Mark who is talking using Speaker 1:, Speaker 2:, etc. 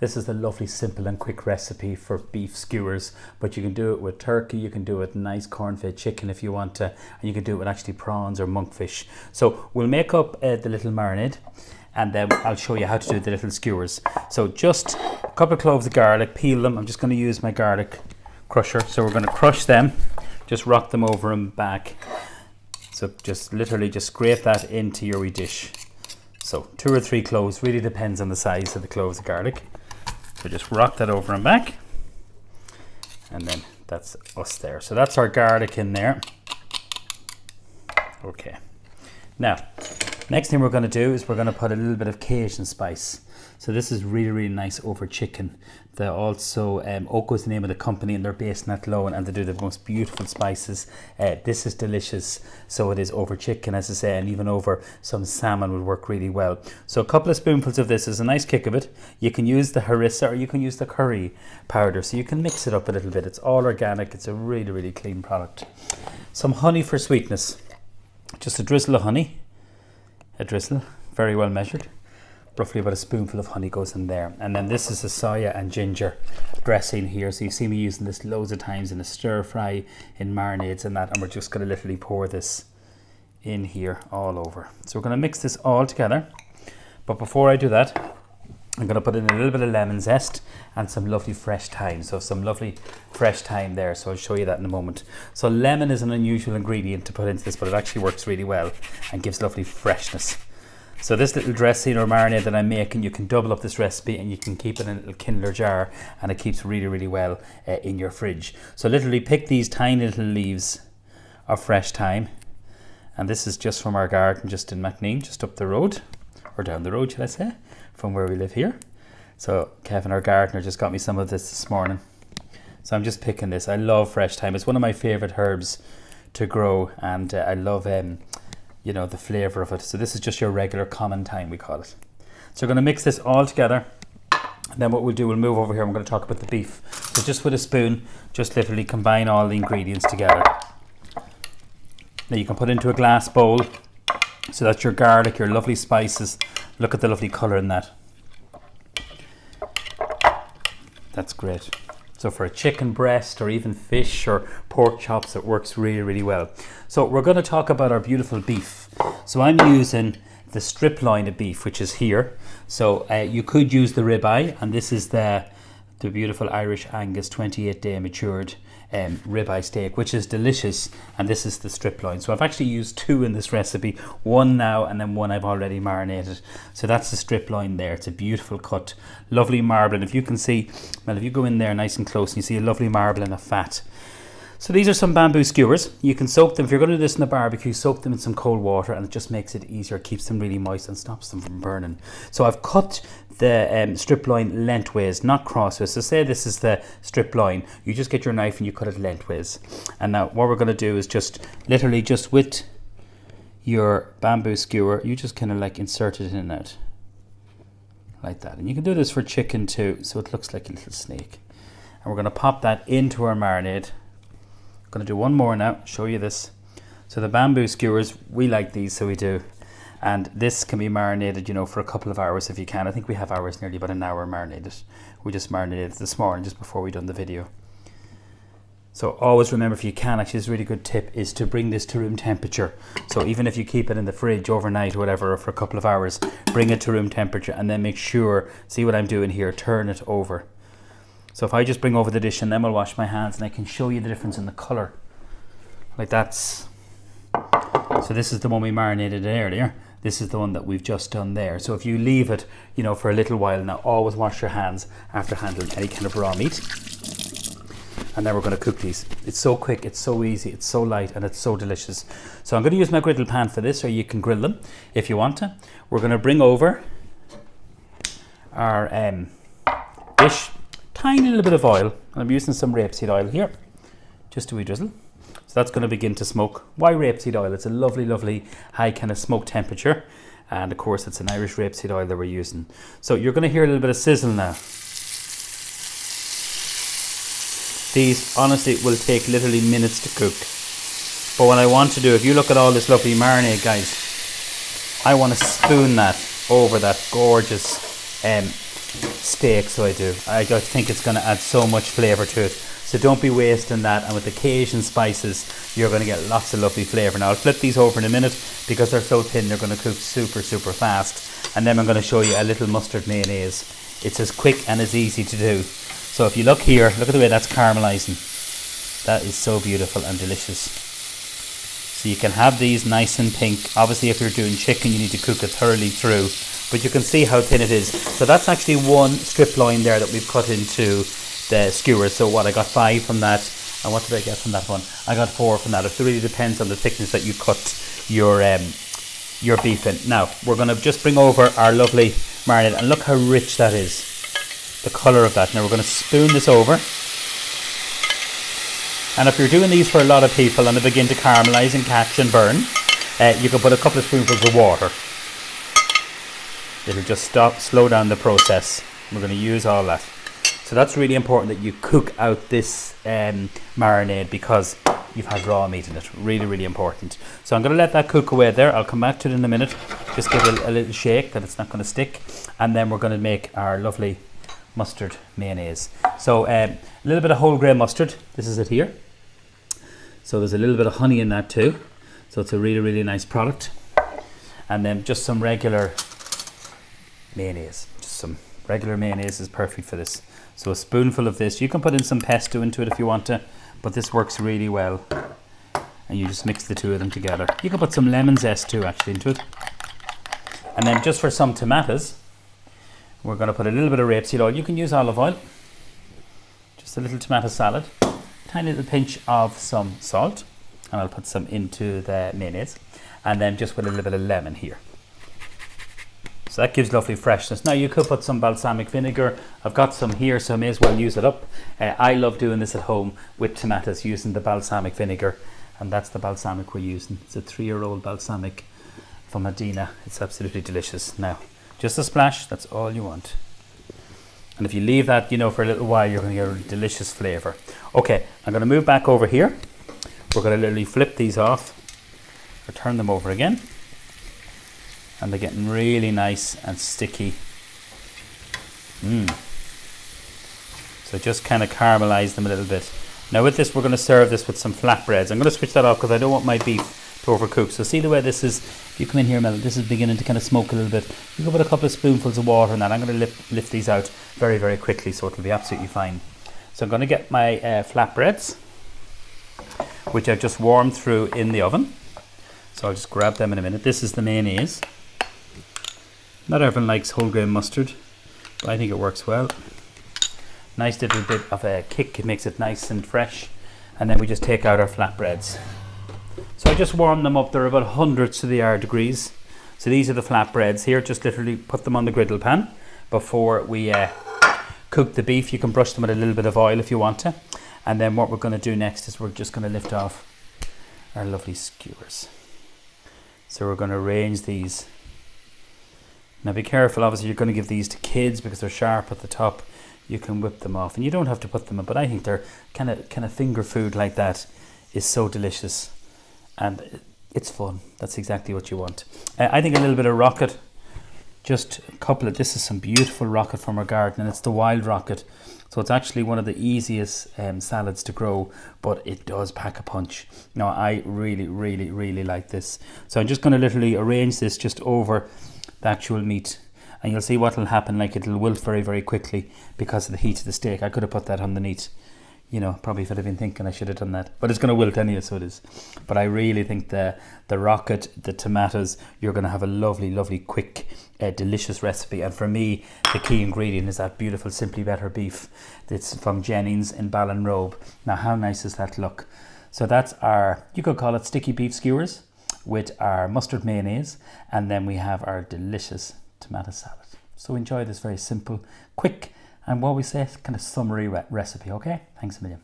Speaker 1: This is the lovely, simple and quick recipe for beef skewers, but you can do it with turkey, you can do it with nice corn-fed chicken if you want to, and you can do it with actually prawns or monkfish. So we'll make up the little marinade, and then I'll show you how to do the little skewers. So just a couple of cloves of garlic, peel them. I'm just going to use my garlic crusher. So we're going to crush them, just rock them over and back. So just literally just scrape that into your wee dish. So 2 or 3 cloves, really depends on the size of the cloves of garlic. So just rock that over and back. And then that's us there. So that's our garlic in there. Okay. Now, next thing we're going to do is we're going to put a little bit of Cajun spice. So this is really, really nice over chicken. They also, Oco is the name of the company, and they're based in Athlone, and they do the most beautiful spices. This is delicious. So it is over chicken, as I say, and even over some salmon would work really well. So a couple of spoonfuls of this is a nice kick of it. You can use the harissa or you can use the curry powder. So you can mix it up a little bit. It's all organic. It's a really, really clean product. Some honey for sweetness. Just a drizzle of honey. A drizzle, very well measured. Roughly about a spoonful of honey goes in there. And then this is a soya and ginger dressing here. So you've seen me using this loads of times in a stir fry, in marinades and that. And we're just going to literally pour this in here all over. So we're going to mix this all together. But before I do that, I'm going to put in a little bit of lemon zest and some lovely fresh thyme. So some lovely fresh thyme there. So I'll show you that in a moment. So lemon is an unusual ingredient to put into this, but it actually works really well and gives lovely freshness. So this little dressing or marinade that I'm making, you can double up this recipe and you can keep it in a little Kindler jar, and it keeps really, really well in your fridge. So literally pick these tiny little leaves of fresh thyme, and this is just from our garden just in Macneen, just up the road, or down the road, shall I say, from where we live here. So Kevin, our gardener, just got me some of this morning. So I'm just picking this. I love fresh thyme. It's one of my favourite herbs to grow, and I love you know, the flavour of it. So this is just your regular common thyme, we call it. So we're going to mix this all together. And then what we'll do, we'll move over here. I'm going to talk about the beef. So just with a spoon, just literally combine all the ingredients together. Now you can put into a glass bowl. So that's your garlic, your lovely spices. Look at the lovely colour in that. That's great. So for a chicken breast or even fish or pork chops, it works really, really well. So we're going to talk about our beautiful beef. So I'm using the strip loin of beef, which is here. So you could use the ribeye, and this is the beautiful Irish Angus 28-day matured ribeye steak, which is delicious, and this is the strip loin. So I've actually used 2 in this recipe, one now and then one I've already marinated. So that's the strip loin there. It's a beautiful cut, lovely marble, and if you can see, well, if you go in there nice and close, and you see a lovely marble and a fat. So these are some bamboo skewers. You can soak them, if you're going to do this in a barbecue, soak them in some cold water, and it just makes it easier, keeps them really moist and stops them from burning. So I've cut the strip loin lengthways, not crossways. So say this is the strip loin, you just get your knife and you cut it lengthways. And now what we're going to do is just literally just with your bamboo skewer, you just kind of like insert it in and out like that. And you can do this for chicken too, so it looks like a little snake. And we're going to pop that into our marinade. I'm going to do one more now, show you this. So the bamboo skewers, we like these, so we do. And this can be marinated, you know, for a couple of hours if you can. I think we have ours nearly about an hour marinated. We just marinated this morning just before we done the video. So always remember, if you can, actually this is a really good tip, is to bring this to room temperature. So even if you keep it in the fridge overnight or whatever, or for a couple of hours, bring it to room temperature, and then make sure, see what I'm doing here, turn it over. So if I just bring over the dish, and then I'll wash my hands, and I can show you the difference in the colour. Like that's, so this is the one we marinated earlier. This is the one that we've just done there. So if you leave it, you know, for a little while now, always wash your hands after handling any kind of raw meat. And then we're going to cook these. It's so quick, it's so easy, it's so light, and it's so delicious. So I'm going to use my griddle pan for this, or you can grill them if you want to. We're going to bring over our dish, tiny little bit of oil. I'm using some rapeseed oil here, just a wee drizzle. So that's going to begin to smoke. Why rapeseed oil? It's a lovely, lovely high kind of smoke temperature. And of course, it's an Irish rapeseed oil that we're using. So you're going to hear a little bit of sizzle now. These honestly will take literally minutes to cook. But what I want to do, if you look at all this lovely marinade, guys, I want to spoon that over that gorgeous steak, so I do. I just think it's going to add so much flavour to it. So don't be wasting that. And with the Cajun spices, you're going to get lots of lovely flavour. Now I'll flip these over in a minute because they're so thin, they're going to cook super, super fast. And then I'm going to show you a little mustard mayonnaise. It's as quick and as easy to do. So if you look here, look at the way that's caramelising. That is so beautiful and delicious. So you can have these nice and pink. Obviously, if you're doing chicken, you need to cook it thoroughly through. But you can see how thin it is. So that's actually one strip loin there that we've cut into the skewers. So what, I got 5 from that. And what did I get from that one? I got 4 from that. It really depends on the thickness that you cut your beef in. Now, we're going to just bring over our lovely marinade. And look how rich that is. The colour of that. Now we're going to spoon this over. And if you're doing these for a lot of people and they begin to caramelise and catch and burn, you can put a couple of spoonfuls of water. It'll just slow down the process. We're going to use all that. So that's really important that you cook out this marinade because you've had raw meat in it. Really, really important. So I'm going to let that cook away there. I'll come back to it in a minute. Just give it a little shake that it's not going to stick. And then we're going to make our lovely mustard mayonnaise. So a little bit of whole grain mustard. This is it here. So there's a little bit of honey in that too. So it's a really, really nice product. And then just some regular mayonnaise. Just some regular mayonnaise is perfect for this. So a spoonful of this. You can put in some pesto into it if you want to, but this works really well. And you just mix the two of them together. You can put some lemon zest too actually into it. And then just for some tomatoes, we're going to put a little bit of rapeseed oil. You can use olive oil. Just a little tomato salad. Tiny little pinch of some salt. And I'll put some into the mayonnaise. And then just put a little bit of lemon here. So that gives lovely freshness. Now you could put some balsamic vinegar. I've got some here, so I may as well use it up. I love doing this at home with tomatoes using the balsamic vinegar. And that's the balsamic we're using. It's a 3-year-old balsamic from Medina. It's absolutely delicious. Now, just a splash, that's all you want. And if you leave that, for a little while, you're going to get a delicious flavour. Okay, I'm going to move back over here. We're going to literally flip these off or turn them over again. And they're getting really nice and sticky. So just kind of caramelize them a little bit. Now with this, we're going to serve this with some flatbreads. I'm going to switch that off because I don't want my beef to overcook. So see the way this is, if you come in here, Mel, this is beginning to kind of smoke a little bit. You can put a couple of spoonfuls of water in that. I'm going to lift these out very, very quickly, so it'll be absolutely fine. So I'm going to get my flatbreads, which I've just warmed through in the oven. So I'll just grab them in a minute. This is the mayonnaise. Not everyone likes whole grain mustard, but I think it works well. Nice little bit of a kick, it makes it nice and fresh. And then we just take out our flatbreads. So I just warmed them up. They're about 100 to the hour degrees. So these are the flatbreads here. Just literally put them on the griddle pan before we cook the beef. You can brush them with a little bit of oil if you want to. And then what we're going to do next is we're just going to lift off our lovely skewers. So we're going to arrange these. Now be careful, obviously you're going to give these to kids because they're sharp at the top. You can whip them off and you don't have to put them in, but I think they're kind of finger food like that is so delicious. And it's fun. That's exactly what you want. I think a little bit of rocket, just a couple of, this is some beautiful rocket from our garden and it's the wild rocket. So it's actually one of the easiest salads to grow, but it does pack a punch. Now I really, really, really like this. So I'm just going to literally arrange this just over the actual meat. And you'll see what will happen, like it'll wilt very, very quickly because of the heat of the steak. I could have put that underneath. Probably if I'd have been thinking I should have done that. But it's going to wilt anyway, so it is. But I really think the rocket, the tomatoes, you're going to have a lovely, lovely, quick, delicious recipe. And for me, the key ingredient is that beautiful Simply Better beef. It's from Jennings in Ballinrobe. Now, how nice does that look? So that's our, you could call it sticky beef skewers with our mustard mayonnaise. And then we have our delicious tomato salad. So enjoy this very simple, quick, and what we say, kind of summary recipe, okay? Thanks a million.